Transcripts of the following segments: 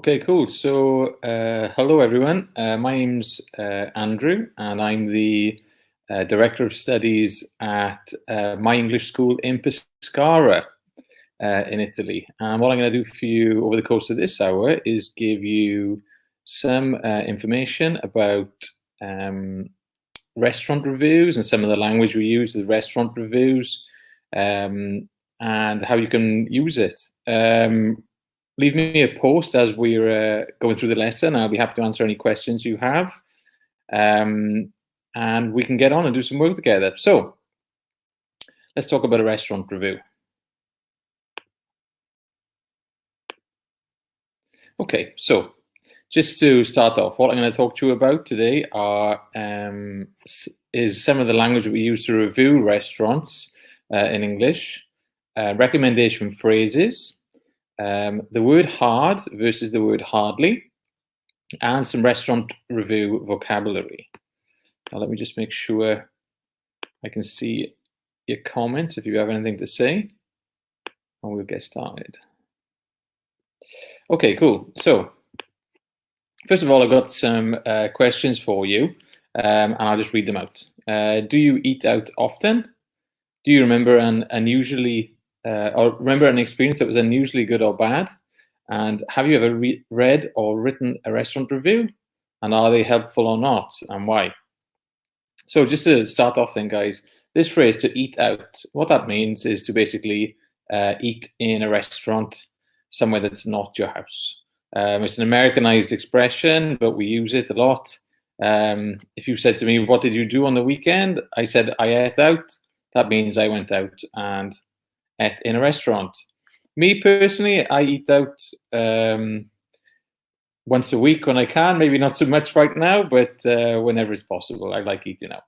Okay, cool. So, hello everyone. My name's Andrew, and I'm the Director of Studies at my English school in Pescara, in Italy. And what I'm going to do for you over the course of this hour is give you some information about um, restaurant reviews and some of the language we use with restaurant reviews, um, and how you can use it. Leave me a post as we're going through the lesson. I'll be happy to answer any questions you have. And we can get on and do some work together. So let's talk about a restaurant review. Okay, so just to start off, what I'm going to talk to you about today is some of the language that we use to review restaurants in English, recommendation phrases, the word hard versus the word hardly, and some restaurant review vocabulary. Now, let me just make sure I can see your comments if you have anything to say, and we'll get started. Okay, cool. So, first of all, I've got some questions for you, and I'll just read them out. Do you eat out often? Do you remember an experience that was unusually good or bad? And have you ever read or written a restaurant review? And are they helpful or not, and why? So just to start off then, guys, this phrase to eat out, what that means is to basically eat in a restaurant somewhere that's not your house. It's an Americanized expression, but we use it a lot. If you said to me, what did you do on the weekend? I said, I ate out. That means I went out and ate in a restaurant. Me personally, I eat out once a week when I can, maybe not so much right now, but whenever it's possible, I like eating out.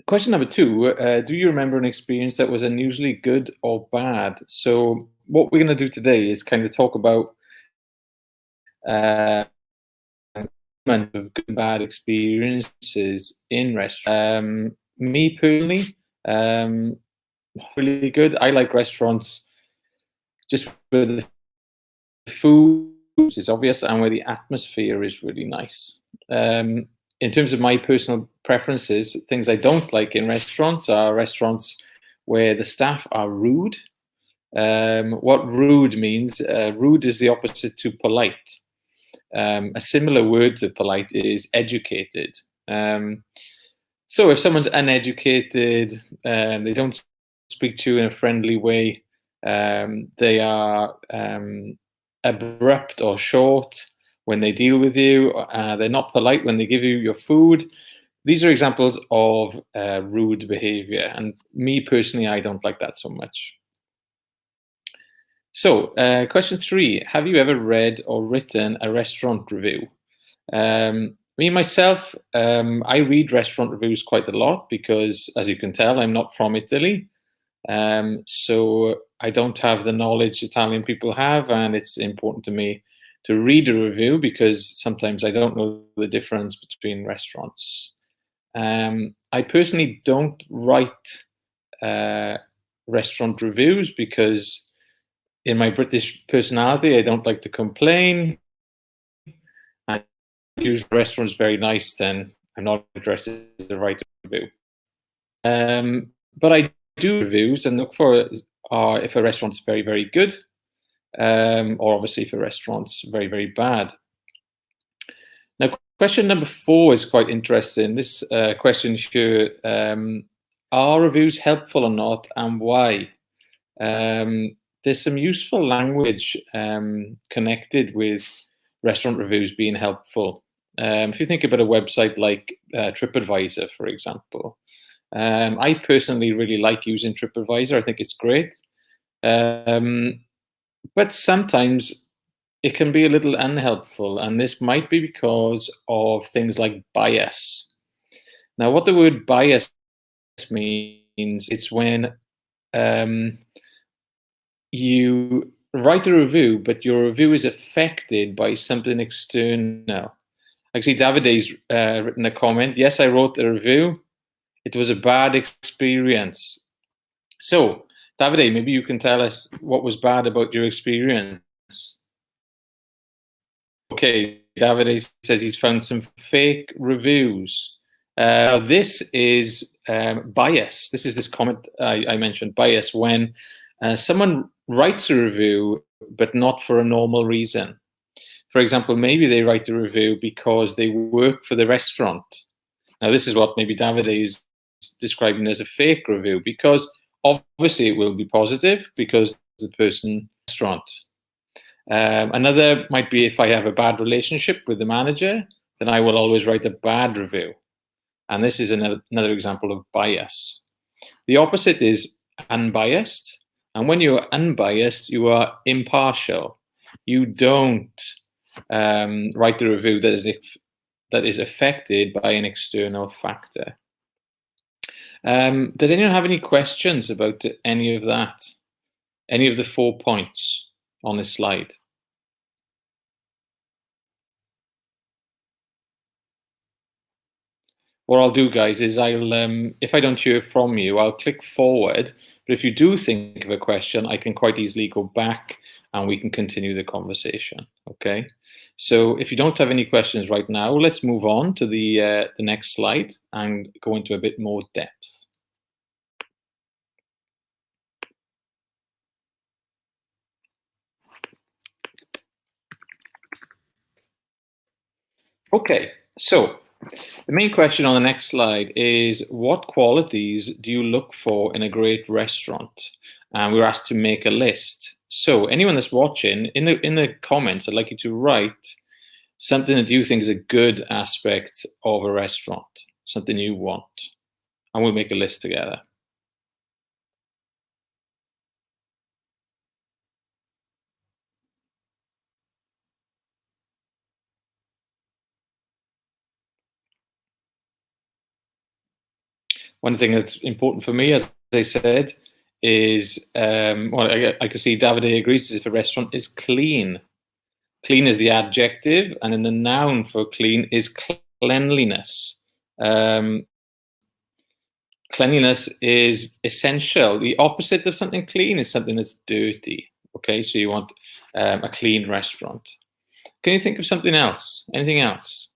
Question number two, do you remember an experience that was unusually good or bad? So what we're going to do today is kind of talk about of good and bad experiences in restaurants. Me personally, really good. I like restaurants just where the food is obvious and where the atmosphere is really nice. In terms of my personal preferences, things I don't like in restaurants are restaurants where the staff are rude. What rude means, rude is the opposite to polite. A similar word to polite is educated. So if someone's uneducated, they don't speak to you in a friendly way, they are abrupt or short when they deal with you, they're not polite when they give you your food. These are examples of rude behavior, and me personally, I don't like that so much. So, question three, have you ever read or written a restaurant review? Me, myself, I read restaurant reviews quite a lot because, as you can tell, I'm not from Italy. So I don't have the knowledge Italian people have, and it's important to me to read a review because sometimes I don't know the difference between restaurants. I personally don't write restaurant reviews because in my British personality, I don't like to complain. I use restaurants very nice, then I'm not interested to write a review. But I do reviews and look for if a restaurant's very, very good, or obviously if a restaurant's very, very bad. Now, question number four is quite interesting. This question here, are reviews helpful or not, and why? There's some useful language connected with restaurant reviews being helpful. If you think about a website like TripAdvisor, for example, I personally really like using TripAdvisor. I think it's great. But sometimes it can be a little unhelpful, and this might be because of things like bias. Now, what the word bias means, it's when you write a review, but your review is affected by something external. Actually, Davide's written a comment. Yes, I wrote a review. It was a bad experience. So, Davide, maybe you can tell us what was bad about your experience. Okay, Davide says he's found some fake reviews. This is bias. This is this comment I mentioned, bias, when someone writes a review, but not for a normal reason. For example, maybe they write a review because they work for the restaurant. Now, this is what maybe Davide is describing as a fake review, because obviously it will be positive because the person restaurant. Another might be if I have a bad relationship with the manager, then I will always write a bad review. And this is another example of bias. The opposite is unbiased. And when you are unbiased, you are impartial. You don't write a review that is affected by an external factor. Does anyone have any questions about any of that? Any of the 4 points on this slide? What I'll do, guys, is if I don't hear from you, I'll click forward. But if you do think of a question, I can quite easily go back and we can continue the conversation. Okay. So if you don't have any questions right now, let's move on to the next slide and go into a bit more depth. Okay, so the main question on the next slide is, what qualities do you look for in a great restaurant? And we're asked to make a list. So anyone that's watching, in the comments, I'd like you to write something that you think is a good aspect of a restaurant, something you want. And we'll make a list together. One thing that's important for me, as I said, is, well, I can see Davide agrees, if a restaurant is clean. Clean is the adjective, and then the noun for clean is cleanliness. Cleanliness is essential. The opposite of something clean is something that's dirty. Okay, so you want a clean restaurant. Can you think of something else? Anything else?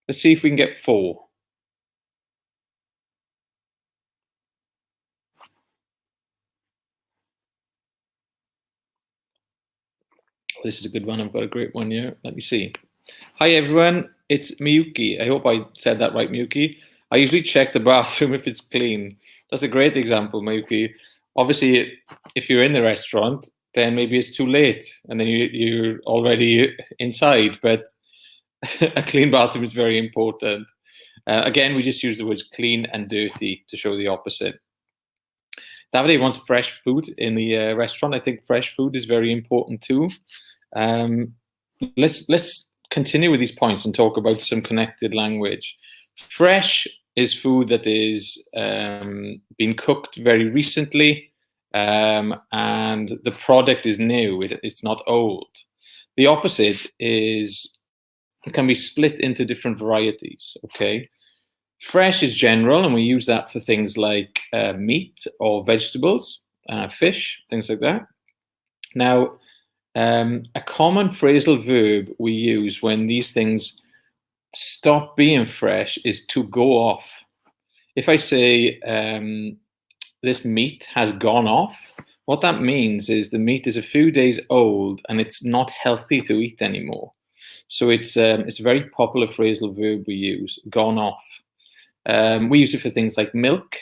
Let's see if we can get 4. Oh, this is a good one. I've got a great one here. Let me see. Hi, everyone. It's Miyuki. I hope I said that right, Miyuki. I usually check the bathroom if it's clean. That's a great example, Miyuki. Obviously, if you're in the restaurant, then maybe it's too late and then you're already inside. But a clean bathroom is very important. Again, we just use the words clean and dirty to show the opposite. Davide wants fresh food in the restaurant. I think fresh food is very important too. Let's continue with these points and talk about some connected language. Fresh is food that is been cooked very recently, and the product is new. It's not old. The opposite is, it can be split into different varieties. Okay, fresh is general, and we use that for things like meat or vegetables, fish, things like that. Now, a common phrasal verb we use when these things stop being fresh is to go off. If I say this meat has gone off, what that means is the meat is a few days old and it's not healthy to eat anymore. So it's a very popular phrasal verb we use, gone off. We use it for things like milk,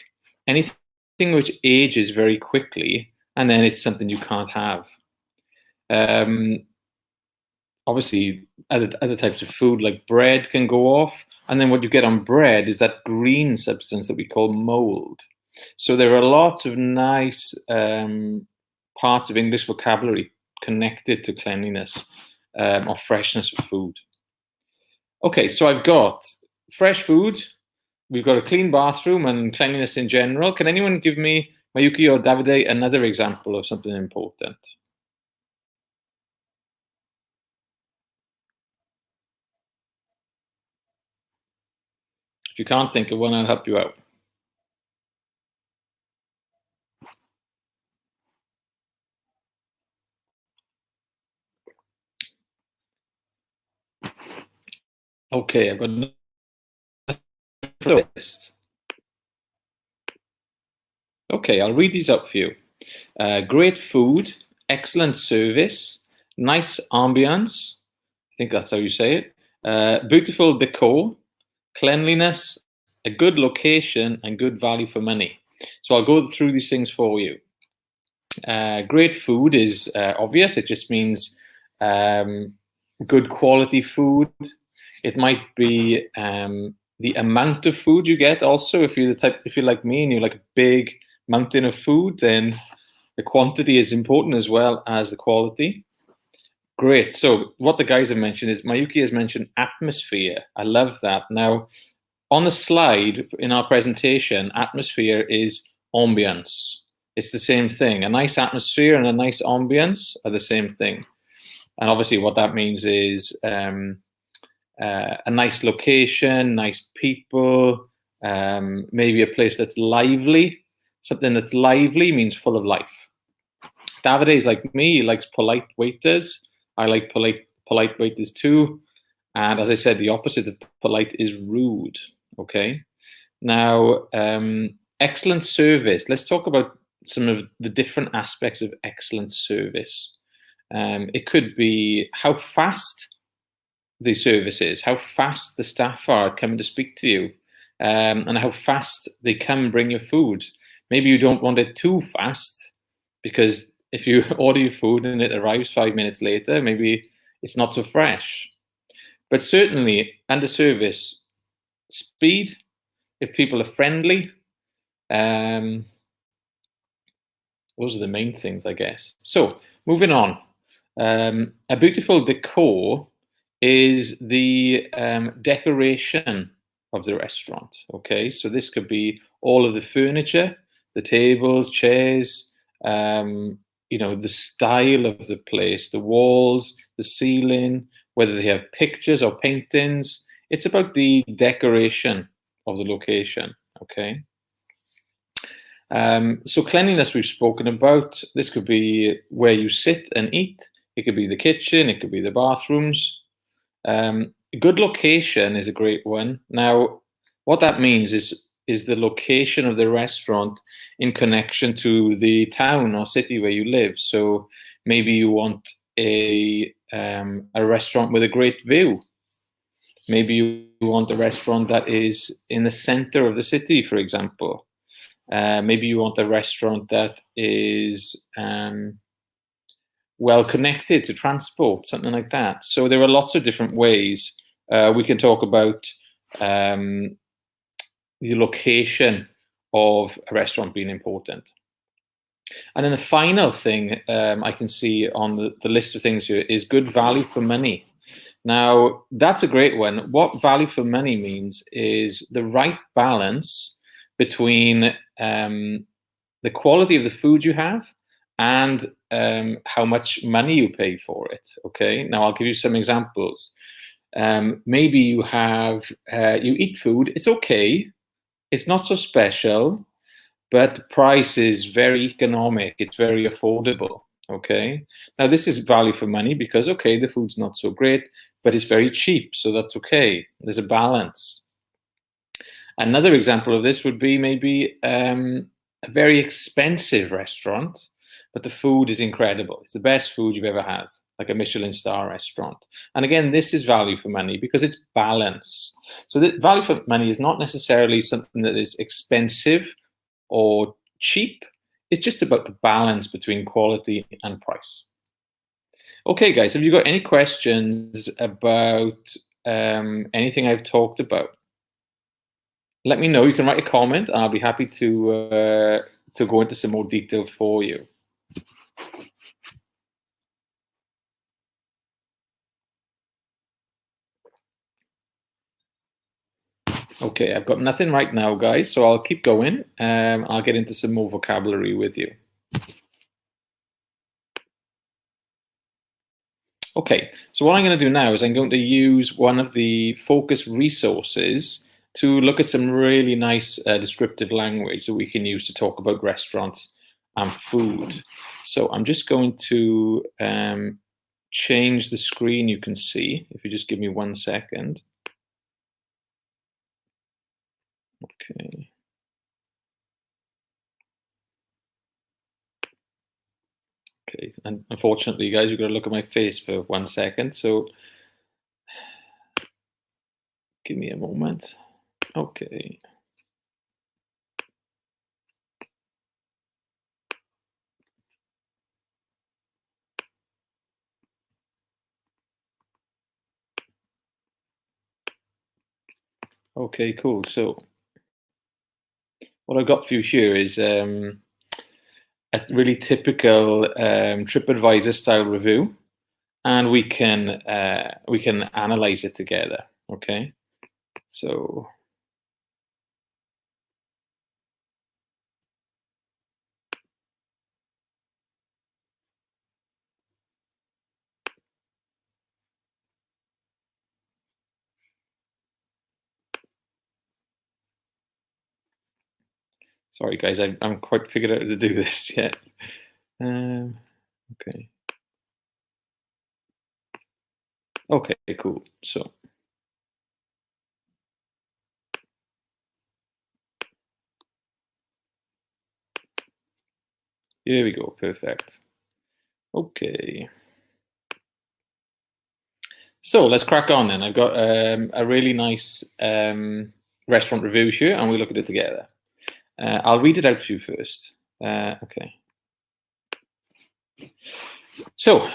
anything which ages very quickly, and then it's something you can't have. Obviously, other types of food like bread can go off, and then what you get on bread is that green substance that we call mold. So there are lots of nice parts of English vocabulary connected to cleanliness or freshness of food. Okay, so I've got fresh food, we've got a clean bathroom, and cleanliness in general. Can anyone give me, Mayuki or Davide, another example of something important? If you can't think of one, I'll help you out. Okay, I've got another list. Okay, I'll read these up for you. Great food, excellent service, nice ambience. I think that's how you say it. Beautiful decor, cleanliness, a good location, and good value for money. So I'll go through these things for you. Great food is obvious. It just means good quality food. It might be the amount of food you get. Also, if you're like me and you like a big mountain of food, then the quantity is important as well as the quality. Great. So what the guys have mentioned is Mayuki has mentioned atmosphere. I love that. Now, on the slide in our presentation, atmosphere is ambience. It's the same thing. A nice atmosphere and a nice ambience are the same thing. And obviously, what that means is a nice location, nice people, maybe a place that's lively. Something that's lively means full of life. Davide is like me, he likes polite waiters. I like polite waiters too. And as I said, the opposite of polite is rude. Okay. Now, excellent service. Let's talk about some of the different aspects of excellent service. It could be how fast the service is, how fast the staff are coming to speak to you, and how fast they come bring your food. Maybe you don't want it too fast, because if you order your food and it arrives 5 minutes later, maybe it's not so fresh. But certainly, under service, speed, if people are friendly, those are the main things, I guess. So, moving on. A beautiful decor is the decoration of the restaurant. Okay, so this could be all of the furniture, the tables, chairs, the style of the place, the walls, the ceiling, whether they have pictures or paintings. It's about the decoration of the location. Okay. So cleanliness we've spoken about. This could be where you sit and eat. It could be the kitchen. It could be the bathrooms. Good location is a great one. Now, what that means is the location of the restaurant in connection to the town or city where you live. So maybe you want a restaurant with a great view. Maybe you want a restaurant that is in the center of the city, for example. Maybe you want a restaurant that is well connected to transport, something like that. So there are lots of different ways we can talk about the location of a restaurant being important. And then the final thing I can see on the list of things here is good value for money. Now, that's a great one. What value for money means is the right balance between the quality of the food you have and how much money you pay for it. Okay, now I'll give you some examples. Maybe you eat food, it's okay, it's not so special, but the price is very economic, it's very affordable. Okay, now this is value for money because, okay, the food's not so great, but it's very cheap, so that's okay. There's a balance. Another example of this would be maybe a very expensive restaurant, but the food is incredible. It's the best food you've ever had, like a Michelin star restaurant. And again, this is value for money because it's balance. So the value for money is not necessarily something that is expensive or cheap. It's just about the balance between quality and price. Okay, guys, have you got any questions about anything I've talked about? Let me know. You can write a comment, and I'll be happy to go into some more detail for you. Okay, I've got nothing right now, guys, so I'll keep going. I'll get into some more vocabulary with you. Okay, so what I'm going to do now is I'm going to use one of the focus resources to look at some really nice descriptive language that we can use to talk about restaurants and food. So I'm just going to change the screen you can see, if you just give me 1 second. Okay. Okay, and unfortunately, guys, you've got to look at my face for 1 second. So give me a moment. Okay. Okay, cool. So what I've got for you here is a really typical TripAdvisor style review, and we can analyze it together. Okay. So sorry, guys, I'm quite figured out how to do this yet. Okay. Okay, cool. So here we go. Perfect. Okay. So let's crack on then. I've got a really nice restaurant review here, and we'll look at it together. I'll read it out for you first. Okay. So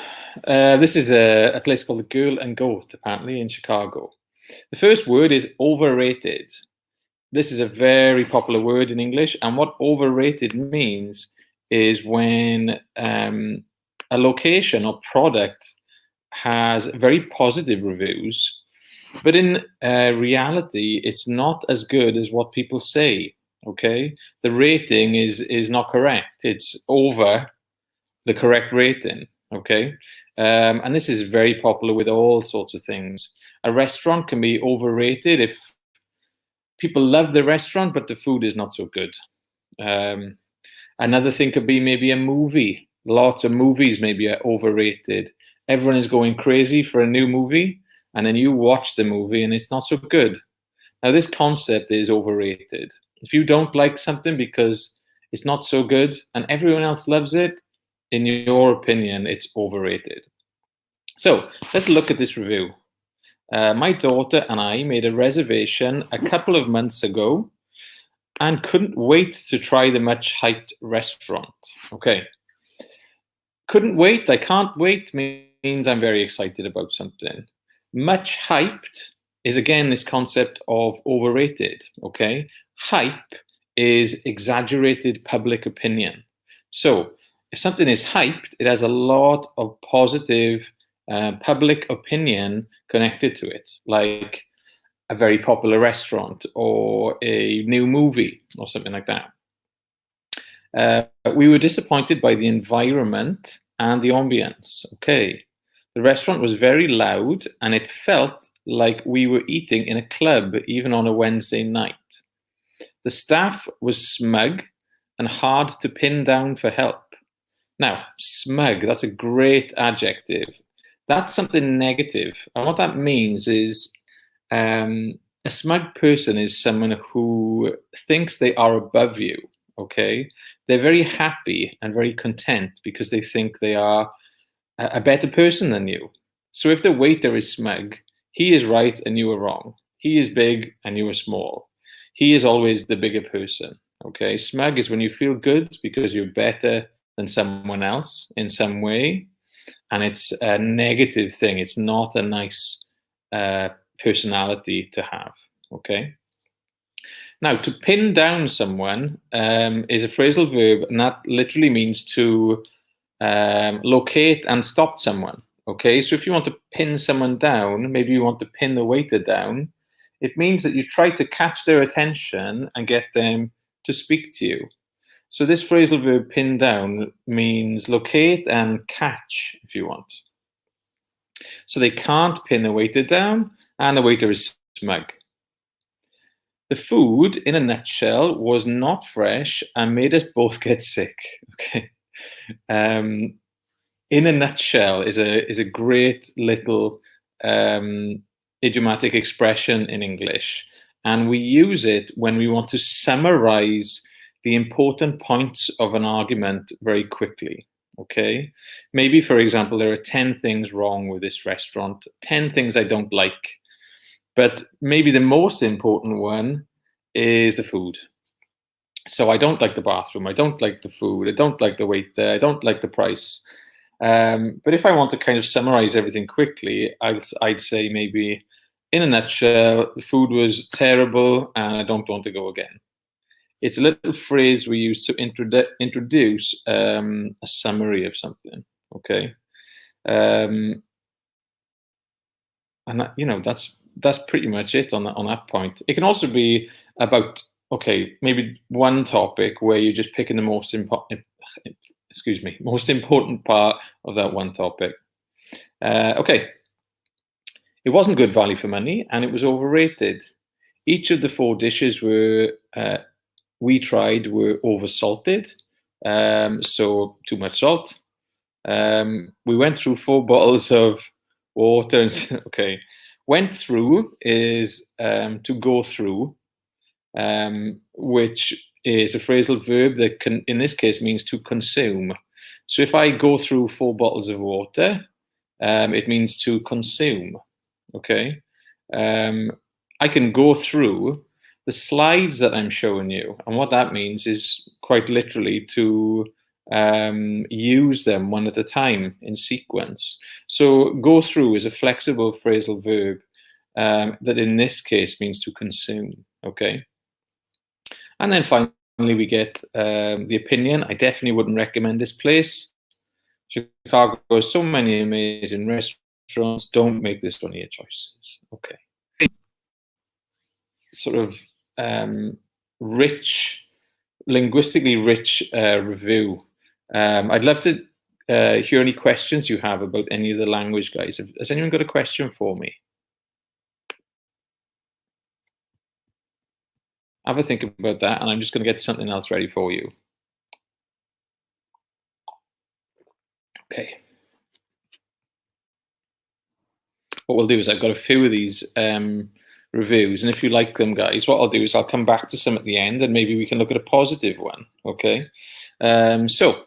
this is a place called the Girl and Goat, apparently, in Chicago. The first word is overrated. This is a very popular word in English, and what overrated means is when a location or product has very positive reviews, but in reality, it's not as good as what people say. Okay, the rating is not correct. It's over the correct rating. Okay, and this is very popular with all sorts of things. A restaurant can be overrated if people love the restaurant, but the food is not so good. Um, Another thing could be maybe a movie. Lots of movies maybe are overrated. Everyone is going crazy for a new movie, and then you watch the movie and it's not so good. Now, this concept is overrated. If you don't like something because it's not so good and everyone else loves it, in your opinion, it's overrated. So let's look at this review. My daughter and I made a reservation a couple of months ago and couldn't wait to try the much hyped restaurant. Okay. Couldn't wait, I can't wait means I'm very excited about something. Much hyped is again this concept of overrated. Okay. Hype is exaggerated public opinion. So if something is hyped, it has a lot of positive public opinion connected to it, like a very popular restaurant or a new movie or something like that. We were disappointed by the environment and the ambience. Okay. The restaurant was very loud and it felt like we were eating in a club, even on a Wednesday night. The staff was smug and hard to pin down for help. Now, smug, that's a great adjective. That's something negative. And what that means is a smug person is someone who thinks they are above you. Okay. They're very happy and very content because they think they are a better person than you. So if the waiter is smug, he is right and you are wrong. He is big and you are small. He is always the bigger person. Okay. Smug is when you feel good because you're better than someone else in some way. And it's a negative thing. It's not a nice personality to have. Okay. Now, to pin down someone is a phrasal verb, and that literally means to locate and stop someone. Okay, so if you want to pin someone down, maybe you want to pin the waiter down, it means that you try to catch their attention and get them to speak to you. So this phrasal verb pin down means locate and catch, if you want. So they can't pin the waiter down, and the waiter is smug. The food, in a nutshell, was not fresh and made us both get sick. Okay. In a nutshell is a great little idiomatic expression in English. and we use it when we want to summarize the important points of an argument very quickly. Okay, maybe for example, there are 10 things wrong with this restaurant, 10 things I don't like, but maybe the most important one is the food. So I don't like the bathroom, I don't like the food, I don't like the waiter, I don't like the price. But if I want to kind of summarize everything quickly, I'd say maybe, in a nutshell, the food was terrible and I don't want to go again. It's a little phrase we use to introduce a summary of something. Okay, and that's pretty much it on that point. It can also be about, okay, maybe one topic where you're just picking the most important part of that one topic. Okay, it wasn't good value for money and it was overrated. Each of the 4 dishes we tried were oversalted, so too much salt. We went through 4 bottles of water. And, okay, went through is to go through, which is a phrasal verb that in this case means to consume. So if I go through 4 bottles of water, it means to consume. Okay, I can go through the slides that I'm showing you, and what that means is quite literally to use them one at a time in sequence. So go through is a flexible phrasal verb that in this case means to consume. Okay, and then finally we get the opinion. I definitely wouldn't recommend this place. Chicago has so many amazing restaurants. Don't make this one of your choices. Okay. Sort of linguistically rich review. I'd love to hear any questions you have about any of the language, guys. Has anyone got a question for me? Have a think about that, and I'm just going to get something else ready for you. Okay. What we'll do is I've got a few of these reviews, and if you like them, guys, what I'll do is I'll come back to some at the end and maybe we can look at a positive one. Okay, so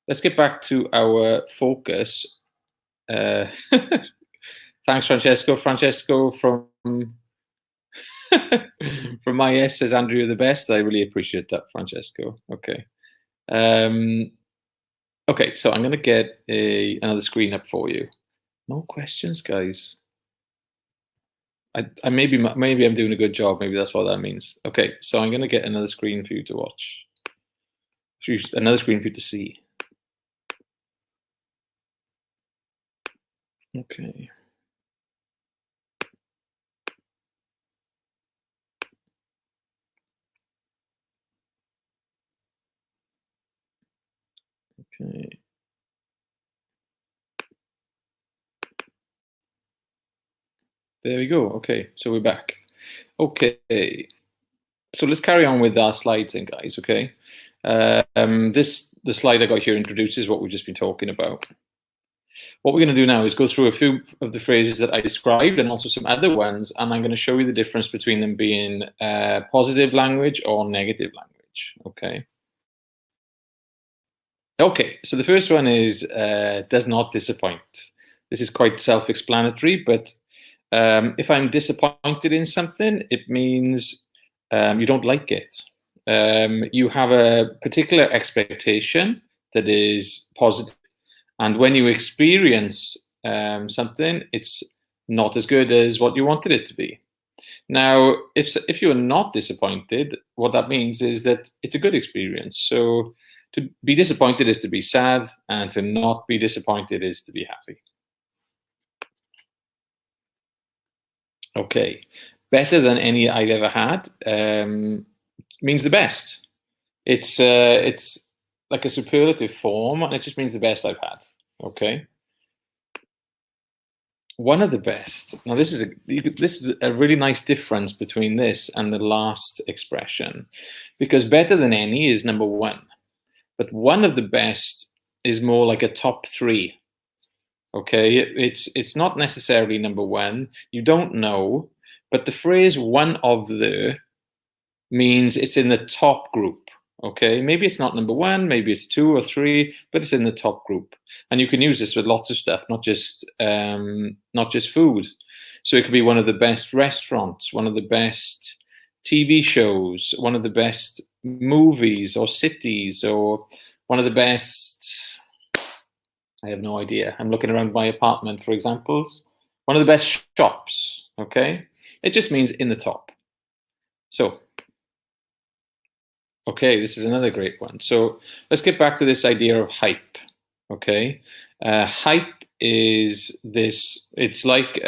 let's get back to our focus. Thanks, Francesco. Francesco from from my S says, Andrew, you're the best. I really appreciate that, Francesco. Okay, okay, so I'm going to get another screen up for you. No questions, guys. I maybe I'm doing a good job. Maybe that's what that means. Okay, so I'm going to get another screen for you to watch. Another screen for you to see. Okay. Okay. There we go. Okay, so we're back. Okay, so let's carry on with our slides then, guys. Okay, the slide I got here introduces what we've just been talking about. What we're going to do now is go through a few of the phrases that I described and also some other ones, and I'm going to show you the difference between them being positive language or negative language. Okay. Okay, so the first one is does not disappoint. This is quite self-explanatory, but if I'm disappointed in something, it means you don't like it. You have a particular expectation that is positive, and when you experience something, it's not as good as what you wanted it to be. Now, if you're not disappointed, what that means is that it's a good experience. So to be disappointed is to be sad, and to not be disappointed is to be happy. Okay, better than any I've ever had means the best. It's like a superlative form, and it just means the best I've had. Okay. One of the best. Now, this is a really nice difference between this and the last expression, because better than any is number 1, but one of the best is more like a top 3. Okay, it's not necessarily number 1. You don't know, But the phrase one of the means it's in the top group. Okay, maybe it's not number one, maybe it's two or three, but it's in the top group. And you can use this with lots of stuff, not just food. So it could be one of the best restaurants, one of the best TV shows, one of the best movies or cities, or one of the best, I have no idea. I'm looking around my apartment for examples. One of the best shops, okay? It just means in the top. So, okay, this is another great one. So let's get back to this idea of hype, okay? Hype is this, it's like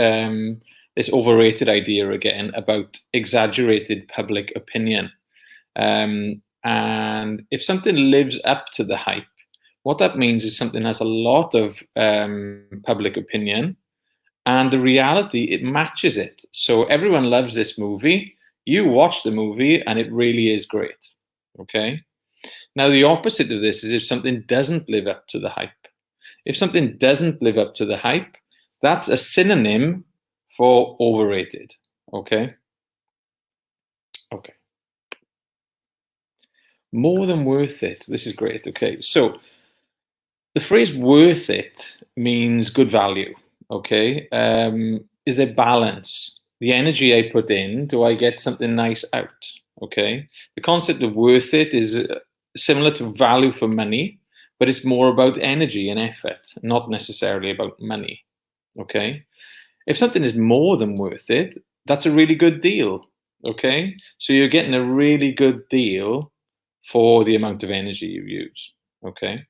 this overrated idea again about exaggerated public opinion. And if something lives up to the hype, what that means is something has a lot of public opinion, and the reality, it matches it. So everyone loves this movie. You watch the movie, and it really is great. Okay. Now, the opposite of this is if something doesn't live up to the hype. If something doesn't live up to the hype, that's a synonym for overrated. Okay. Okay. More than worth it. This is great. Okay. So the phrase worth it means good value. Okay. Is there balance? The energy I put in, do I get something nice out? Okay. The concept of worth it is similar to value for money, but it's more about energy and effort, not necessarily about money. Okay. If something is more than worth it, that's a really good deal. Okay. So you're getting a really good deal for the amount of energy you use. Okay.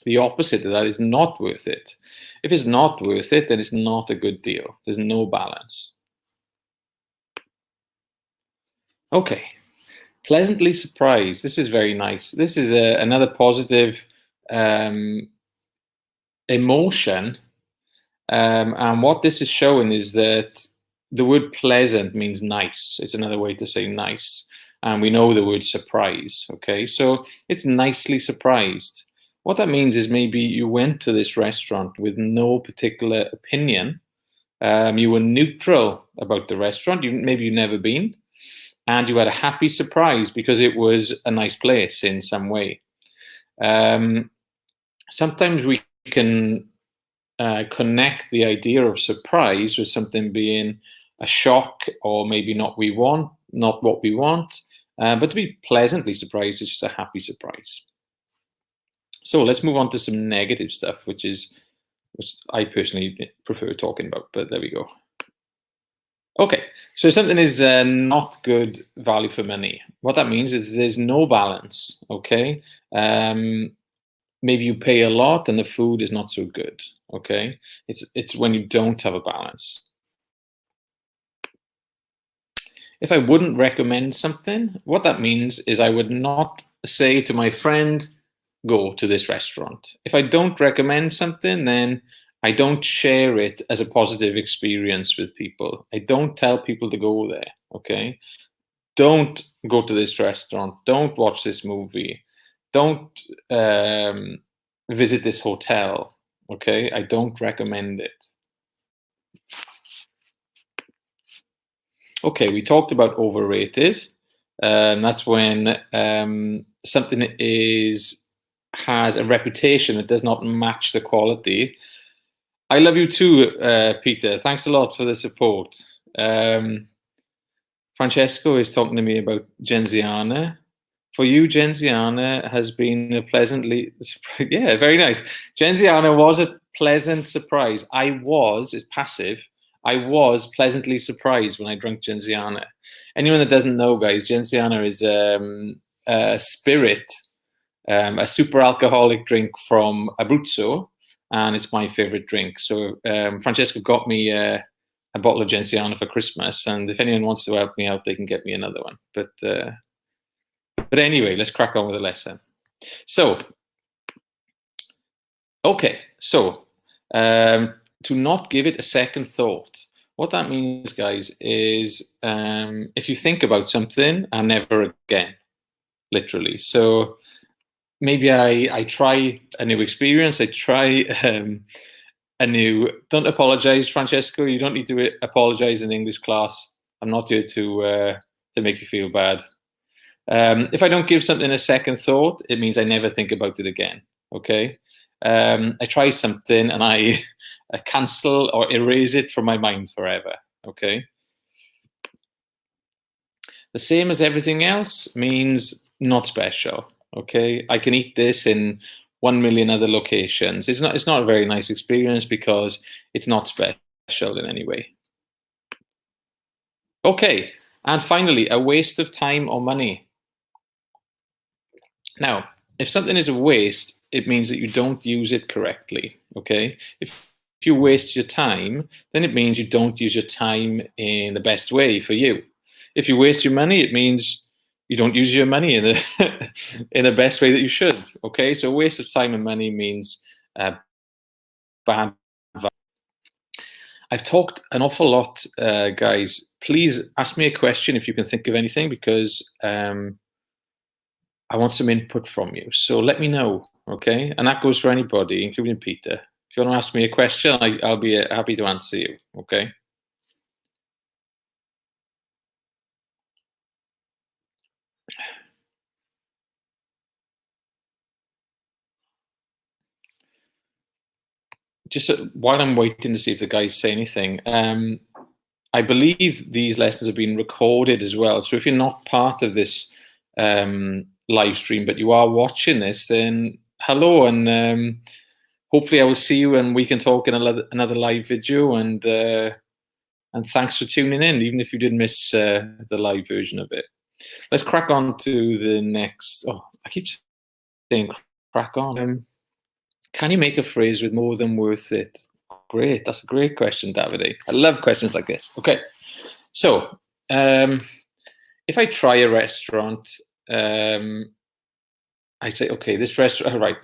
The opposite of that is not worth it. If it's not worth it, then it's not a good deal. There's no balance. Okay. Pleasantly surprised. This is very nice. This is another positive emotion. And what this is showing is that the word pleasant means nice. It's another way to say nice. And we know the word surprise. Okay. So it's nicely surprised. What that means is maybe you went to this restaurant with no particular opinion. You were neutral about the restaurant. Maybe you've never been. And you had a happy surprise because it was a nice place in some way. Sometimes we can connect the idea of surprise with something being a shock or maybe not what we want. But to be pleasantly surprised is just a happy surprise. So let's move on to some negative stuff, which I personally prefer talking about, but there we go. Okay, so something is not good value for money. What that means is there's no balance, okay? Maybe you pay a lot and the food is not so good, okay? It's when you don't have a balance. If I wouldn't recommend something, what that means is I would not say to my friend, go to this restaurant. If I don't recommend something, then I don't share it as a positive experience with people. I don't tell people to go there, okay? Don't go to this restaurant. Don't watch this movie. Don't visit this hotel, okay? I don't recommend it. Okay, we talked about overrated. That's when something has a reputation that does not match the quality. I love you too, Peter. Thanks a lot for the support. Francesco is talking to me about Genziana. For you, Genziana has been a pleasantly, yeah, very nice. Genziana was a pleasant surprise. It's passive. I was pleasantly surprised when I drank Genziana. Anyone that doesn't know, guys, Genziana is a spirit, a super alcoholic drink from Abruzzo, and it's my favorite drink. So Francesco got me a bottle of Genziana for Christmas, and if anyone wants to help me out, they can get me another one. But anyway, let's crack on with the lesson. So, okay, so to not give it a second thought. What that means, guys, is if you think about something, and never again, literally. So maybe I try a new experience. I try don't apologize, Francesco. You don't need to apologize in English class. I'm not here to make you feel bad. If I don't give something a second thought, it means I never think about it again. Okay. I try something and I cancel or erase it from my mind forever. Okay. The same as everything else means not special. Okay. I can eat this in 1 million other locations. It's not a very nice experience because it's not special in any way. Okay. And finally, a waste of time or money. Now, if something is a waste, it means that you don't use it correctly. Okay. If you waste your time, then it means you don't use your time in the best way for you. If you waste your money, it means you don't use your money in the in the best way that you should. Okay, so waste of time and money means bad. I've talked an awful lot, guys. Please ask me a question if you can think of anything, because I want some input from you. So let me know, okay? And that goes for anybody, including Peter. If you want to ask me a question, I'll be happy to answer you, okay? Just while I'm waiting to see if the guys say anything, I believe these lessons have been recorded as well. So if you're not part of this live stream, but you are watching this, then hello, and hopefully I will see you and we can talk in another live video. And thanks for tuning in, even if you did miss the live version of it. Let's crack on to the next. Oh, I keep saying crack on. Can you make a phrase with more than worth it? Great. That's a great question, Davide. I love questions like this. Okay. So if I try a restaurant, I say, okay, this restaurant, right.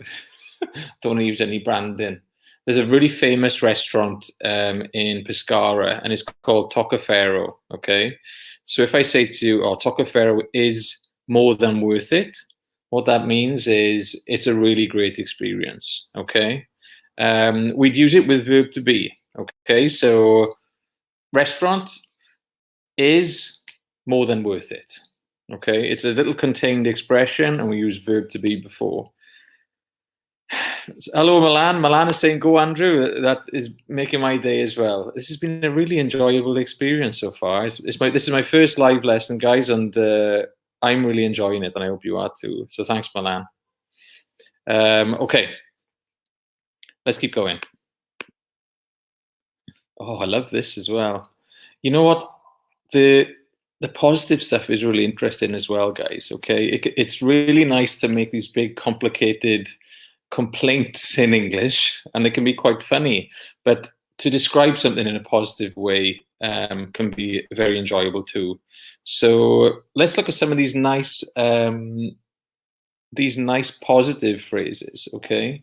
Don't want to use any branding. There's a really famous restaurant in Pescara, and it's called Toccaferro. Okay. So if I say to you, oh, Toccaferro is more than worth it, what that means is it's a really great experience. Okay. We'd use it with verb to be. Okay. So restaurant is more than worth it. Okay. It's a little contained expression, and we use verb to be before. Hello, Milan. Milan is saying, go, Andrew. That is making my day as well. This has been a really enjoyable experience so far. This is my first live lesson, guys, and I'm really enjoying it, and I hope you are too. So thanks, Milan. Okay, let's keep going. Oh, I love this as well. You know what? The positive stuff is really interesting as well, guys. Okay, it's really nice to make these big, complicated complaints in English, and they can be quite funny. But to describe something in a positive way can be very enjoyable too. So let's look at some of these nice positive phrases. Okay.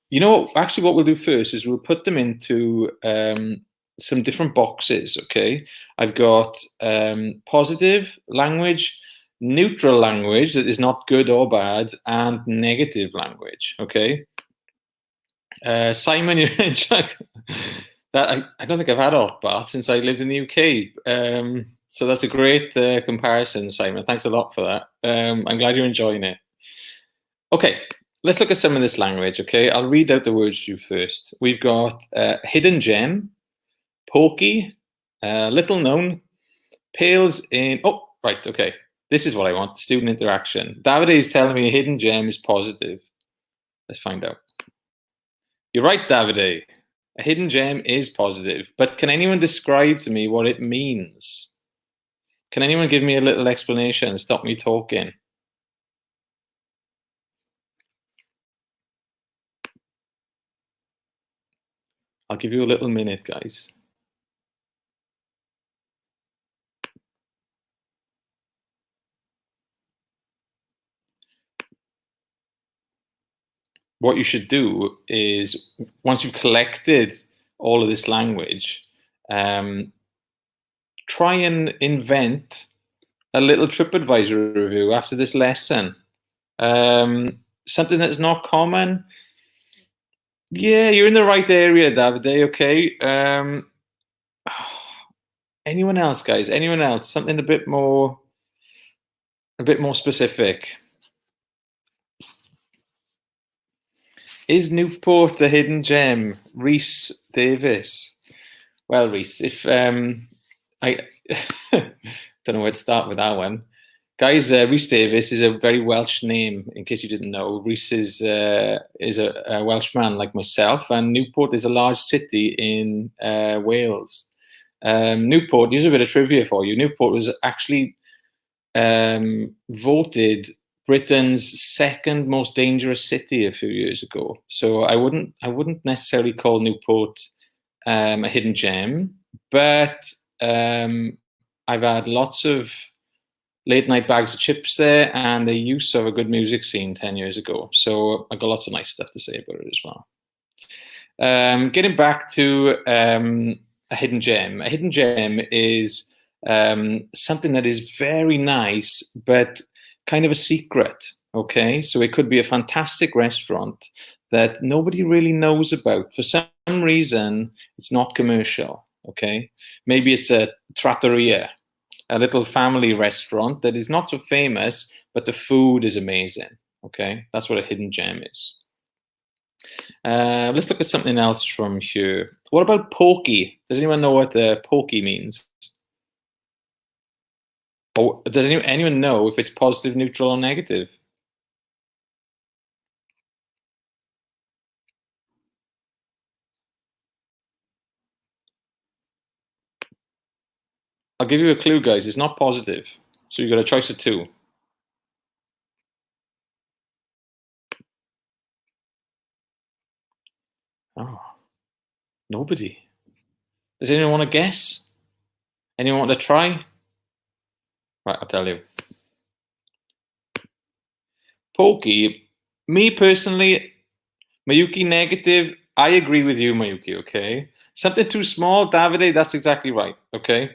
You know, actually, what we'll do first is we'll put them into some different boxes. Okay. I've got positive language, neutral language that is not good or bad, and negative language. Okay. Simon, you're in Czech. That I don't think I've had hot bath since I lived in the UK. So that's a great comparison, Simon. Thanks a lot for that. I'm glad you're enjoying it. Okay, let's look at some of this language. Okay, I'll read out the words to you first. We've got hidden gem, pokey, little known, pales in. Oh, right. Okay, this is what I want. Student interaction. Davide is telling me a hidden gem is positive. Let's find out. You're right, Davide. A hidden gem is positive, but can anyone describe to me what it means? Can anyone give me a little explanation and stop me talking? I'll give you a little minute, guys. What you should do is, once you've collected all of this language, try and invent a little TripAdvisor review after this lesson. Something that's not common. Yeah, you're in the right area, Davide. Okay. Anyone else, guys? Anyone else? Something a bit more specific. Is Newport the hidden gem? Rhys Davis. Well, Rhys, if I don't know where to start with that one. Guys, Rhys Davis is a very Welsh name, in case you didn't know. Rhys is a Welsh man like myself, and Newport is a large city in Wales. Newport, here's a bit of trivia for you. Newport was actually voted Britain's second most dangerous city a few years ago. So I wouldn't necessarily call Newport a hidden gem, but I've had lots of late night bags of chips there, and they used to have a good music scene 10 years ago. So I got lots of nice stuff to say about it as well. Getting back to a hidden gem. A hidden gem is something that is very nice, but kind of a secret. Okay, so it could be a fantastic restaurant that nobody really knows about. For some reason, it's not commercial. Okay, maybe it's a trattoria, a little family restaurant that is not so famous, but the food is amazing. Okay, that's what a hidden gem is. Let's look at something else from here. What about pokey? Does anyone know what pokey means? Or does anyone know if it's positive, neutral, or negative? I'll give you a clue, guys. It's not positive. So you've got a choice of two. Oh, nobody. Does anyone want to guess? Anyone want to try? Right, I'll tell you. Pokey, me personally, Mayuki negative. I agree with you, Mayuki, okay? Something too small, Davide, that's exactly right, okay?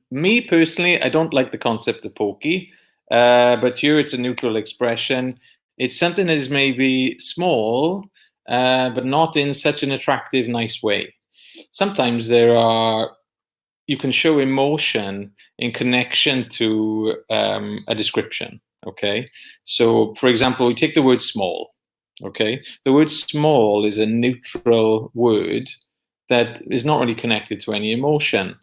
Me personally, I don't like the concept of pokey, but here it's a neutral expression. It's something that is maybe small, but not in such an attractive, nice way. Sometimes you can show emotion in connection to a description. Okay, so for example, we take the word small. Okay, the word small is a neutral word that is not really connected to any emotion.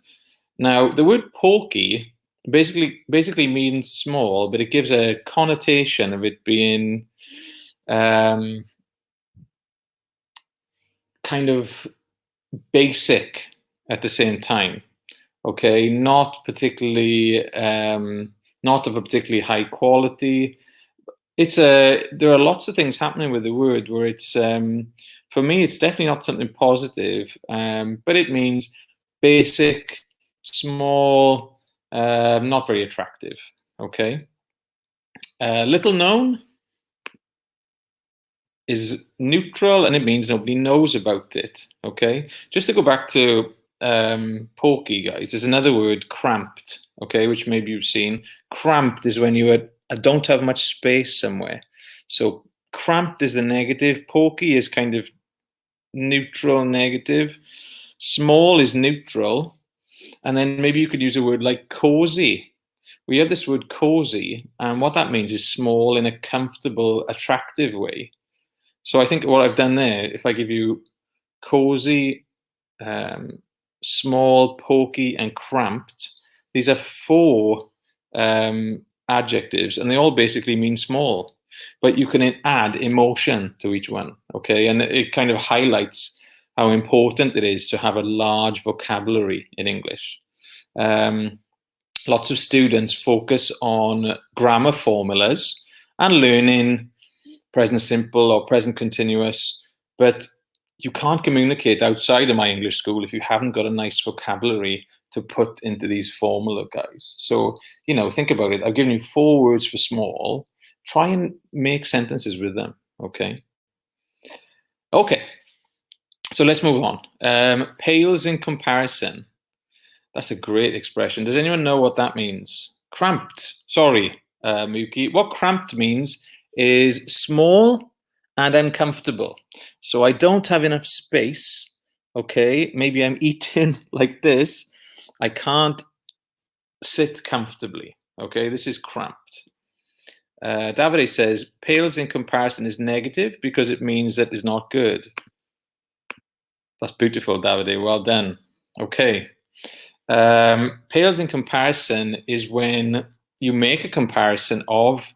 Now, the word pokey basically means small, but it gives a connotation of it being um, kind of basic at the same time. Okay, not of a particularly high quality. There are lots of things happening with the word where it's for me it's definitely not something positive, but it means basic, small, not very attractive. Okay, little known is neutral, and it means nobody knows about it. Okay, just to go back to pokey, guys, there's another word, cramped. Okay, which maybe you've seen. Cramped is when you don't have much space somewhere. So cramped is the negative. Pokey is kind of neutral, negative. Small is neutral, and then maybe you could use a word like cozy. We have this word cozy, and what that means is small in a comfortable, attractive way. So I think what I've done there, if I give you cozy, small, pokey, and cramped, these are four adjectives, and they all basically mean small. But you can add emotion to each one, okay? And it kind of highlights how important it is to have a large vocabulary in English. Lots of students focus on grammar formulas and learning present simple or present continuous, but you can't communicate outside of my English school if you haven't got a nice vocabulary to put into these formula, guys. So, think about it. I've given you 4 words for small. Try and make sentences with them, okay? Okay, so let's move on. Pales in comparison. That's a great expression. Does anyone know what that means? Cramped. Sorry, Mookie. What cramped means is small and uncomfortable. So I don't have enough space Okay, maybe I'm eating like this. I can't sit comfortably. Okay, this is cramped. Davide says, pales in comparison is negative because it means that it's not good. That's beautiful, Davide. Well done. Okay. Pales in comparison is when you make a comparison of,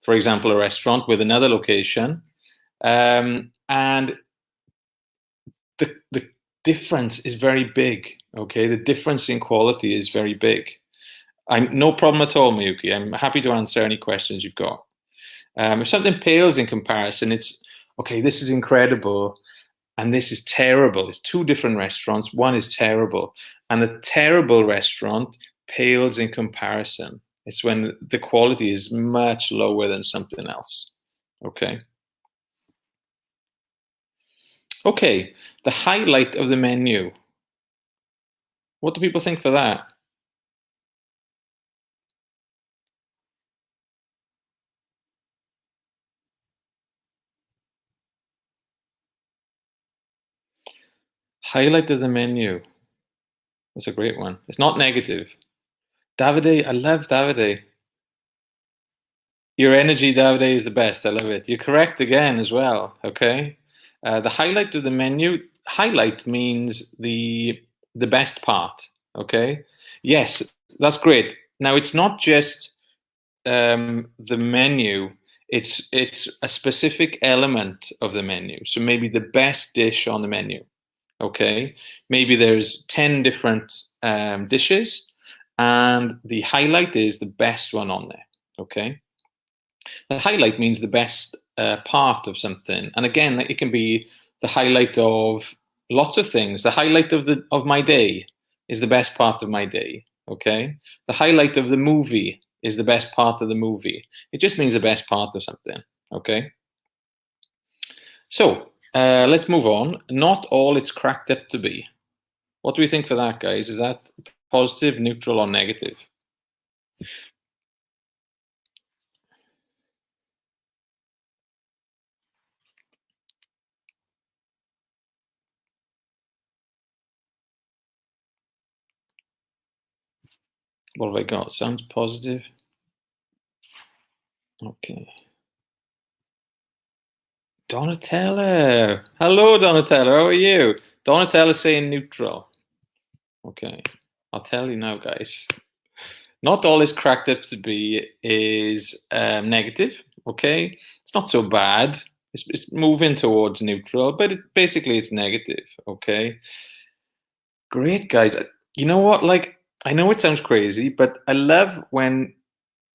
for example, a restaurant with another location, and the difference is very big. Okay, the difference in quality is very big. I'm no problem at all, Miyuki. I'm happy to answer any questions you've got. If something pales in comparison, it's okay. This is incredible, and this is terrible. It's two different restaurants. One is terrible, and the terrible restaurant pales in comparison. It's when the quality is much lower than something else. Okay. Okay, the highlight of the menu. What do people think for that? Highlight of the menu. That's a great one. It's not negative. Davide, I love Davide. Your energy, Davide, is the best. I love it. You're correct again as well. Okay. The highlight of the menu. Highlight means the best part. Okay. Yes, that's great. Now it's not just the menu. It's a specific element of the menu. So maybe the best dish on the menu. Okay. Maybe there's 10 different dishes, and the highlight is the best one on there. Okay. The highlight means the best part of something, and again, it can be the highlight of lots of things. The highlight of my day is the best part of my day. Okay, the highlight of the movie is the best part of the movie. It just means the best part of something. Okay, so let's move on. Not all it's cracked up to be. What do we think for that, guys? Is that positive, neutral, or negative? What have I got? Sounds positive. Okay. Donatello. Hello, Donatello. How are you? Donatello's saying neutral. Okay. I'll tell you now, guys. Not all it's cracked up to be is negative. Okay. It's not so bad. It's moving towards neutral, but basically it's negative. Okay. Great, guys. You know what? Like, I know it sounds crazy, but I love when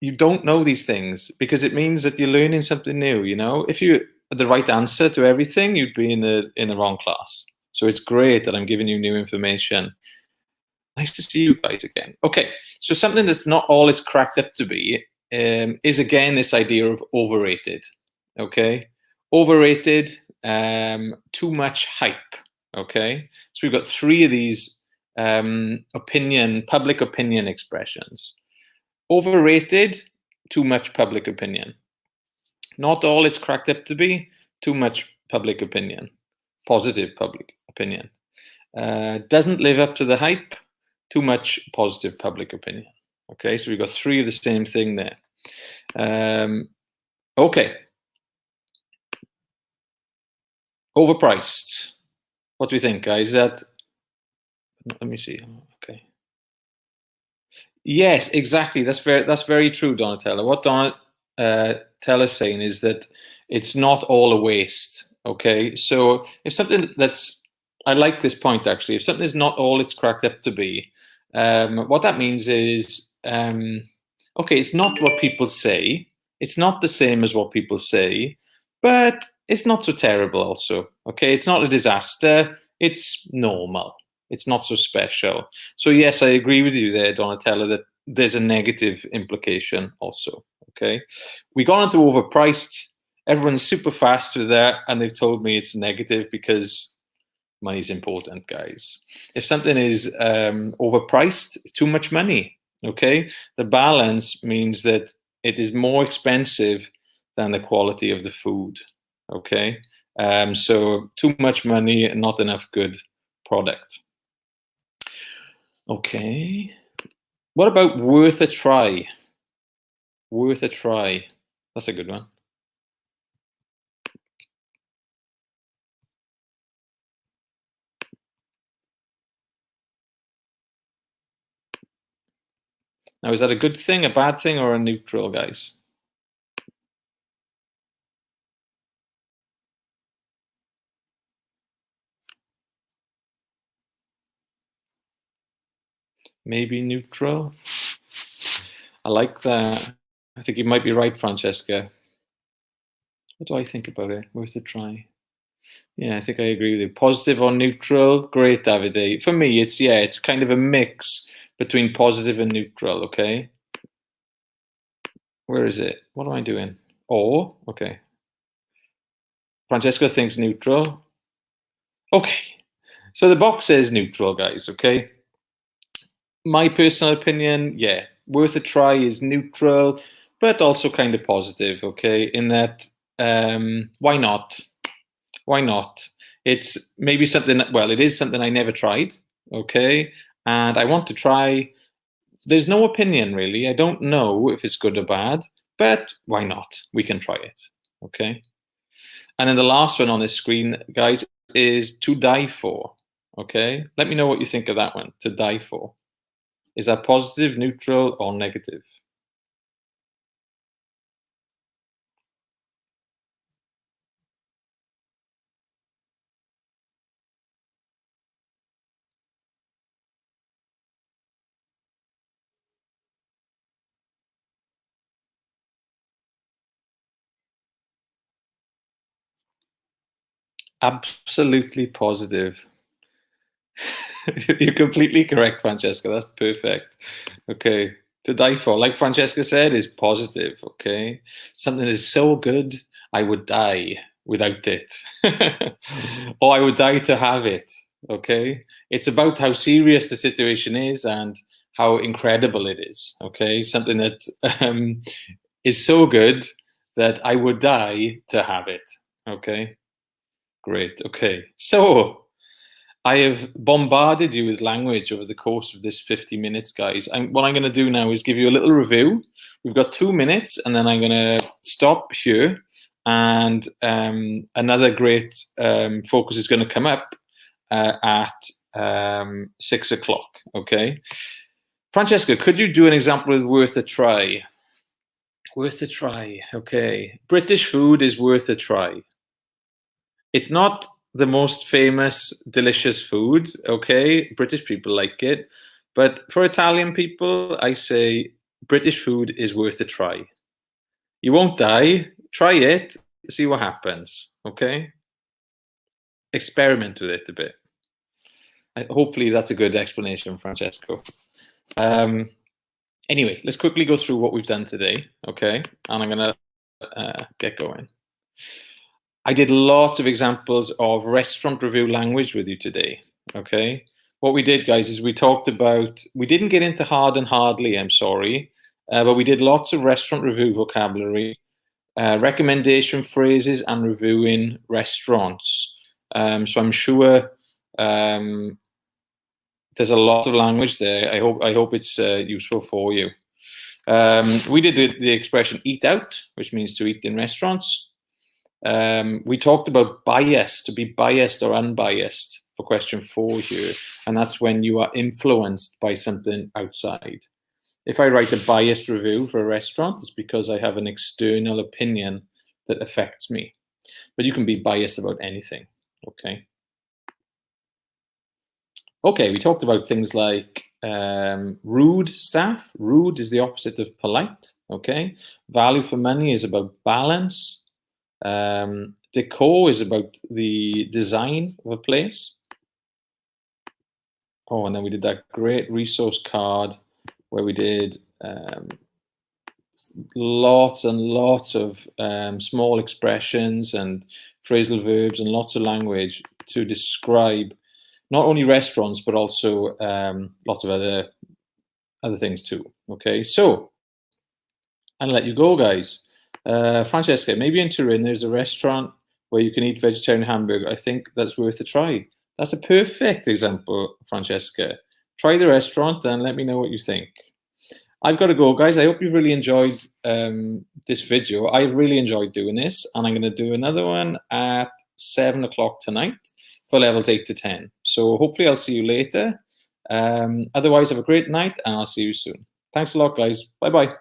you don't know these things because it means that you're learning something new. You know, if you had the right answer to everything, you'd be in the wrong class. So it's great that I'm giving you new information. Nice to see you guys again. Okay, so something that's not all it's cracked up to be is again this idea of overrated. Okay, overrated, too much hype. Okay, so we've got three of these public opinion expressions. Overrated, too much public opinion. Not all it's cracked up to be, too much public opinion, positive public opinion. Doesn't live up to the hype, too much positive public opinion. Okay, so we've got three of the same thing there. Okay. Overpriced. What do we think, guys? Let me see. Okay. Yes, exactly. That's very true, Donatello. What Donatello's saying is that it's not all a waste. Okay, so if something I like this point actually. If something is not all it's cracked up to be, what that means is, okay, it's not what people say. It's not the same as what people say, but it's not so terrible. Also, okay, it's not a disaster. It's normal. It's not so special. So yes, I agree with you there, Donatello, that there's a negative implication also. Okay, we got into overpriced. Everyone's super fast with that, and they've told me it's negative because money's important, guys. If something is overpriced, it's too much money. Okay, the balance means that it is more expensive than the quality of the food. Okay, so too much money and not enough good product. Okay. What about worth a try? Worth a try. That's a good one. Now, is that a good thing, a bad thing, or a neutral, guys? Maybe neutral. I like that. I think you might be right, Francesca. What do I think about it? Worth a try. Yeah, I think I agree with you. Positive or neutral? Great, Davide. For me, it's kind of a mix between positive and neutral, okay? Where is it? What am I doing? Or, okay. Francesca thinks neutral. Okay. So the box says neutral, guys, okay? My personal opinion, yeah, worth a try is neutral, but also kind of positive, okay? In that, why not? Why not? It's maybe something, well, it is something I never tried, okay? And I want to try. There's no opinion really. I don't know if it's good or bad, but why not? We can try it, okay? And then the last one on this screen, guys, is to die for, okay? Let me know what you think of that one, to die for. Is that positive, neutral, or negative? Absolutely positive. You're completely correct, Francesca. That's perfect. Okay. To die for, like Francesca said, is positive. Okay. Something is so good, I would die without it. Or I would die to have it. Okay. It's about how serious the situation is and how incredible it is. Okay. Something that is so good that I would die to have it. Okay. Great. Okay. So, I have bombarded you with language over the course of this 50 minutes, guys. What I'm going to do now is give you a little review. We've got 2 minutes, and then I'm going to stop here. And another great focus is going to come up at 6 o'clock. Okay. Francesca, could you do an example with worth a try? Worth a try. Okay. British food is worth a try. It's not the most famous, delicious food, okay? British people like it. But for Italian people, I say British food is worth a try. You won't die. Try it, see what happens, okay? Experiment with it a bit. Hopefully that's a good explanation, Francesco. Anyway, let's quickly go through what we've done today, okay? And I'm going to get going. I did lots of examples of restaurant review language with you today, okay? What we did, guys, is we talked about, we didn't get into hard and hardly, I'm sorry, but we did lots of restaurant review vocabulary, recommendation phrases, and reviewing restaurants. So I'm sure there's a lot of language there. I hope it's useful for you. We did the expression eat out, which means to eat in restaurants. We talked about bias, to be biased or unbiased for question 4 here. And that's when you are influenced by something outside. If I write a biased review for a restaurant, it's because I have an external opinion that affects me. But you can be biased about anything, okay? Okay, we talked about things like rude staff. Rude is the opposite of polite, okay? Value for money is about balance. Decor is about the design of a place. Oh, and then we did that great resource card where we did lots and lots of small expressions and phrasal verbs and lots of language to describe not only restaurants but also lots of other things too. Okay, so I'll let you go, guys. Francesca, maybe in Turin there's a restaurant where you can eat vegetarian hamburger. I think that's worth a try. That's a perfect example, Francesca. Try the restaurant and let me know what you think. I've got to go, guys. I hope you've really enjoyed this video. I really enjoyed doing this, and I'm going to do another one at 7 o'clock tonight for levels 8 to 10. So hopefully I'll see you later. Otherwise, have a great night, and I'll see you soon. Thanks a lot, guys. Bye-bye.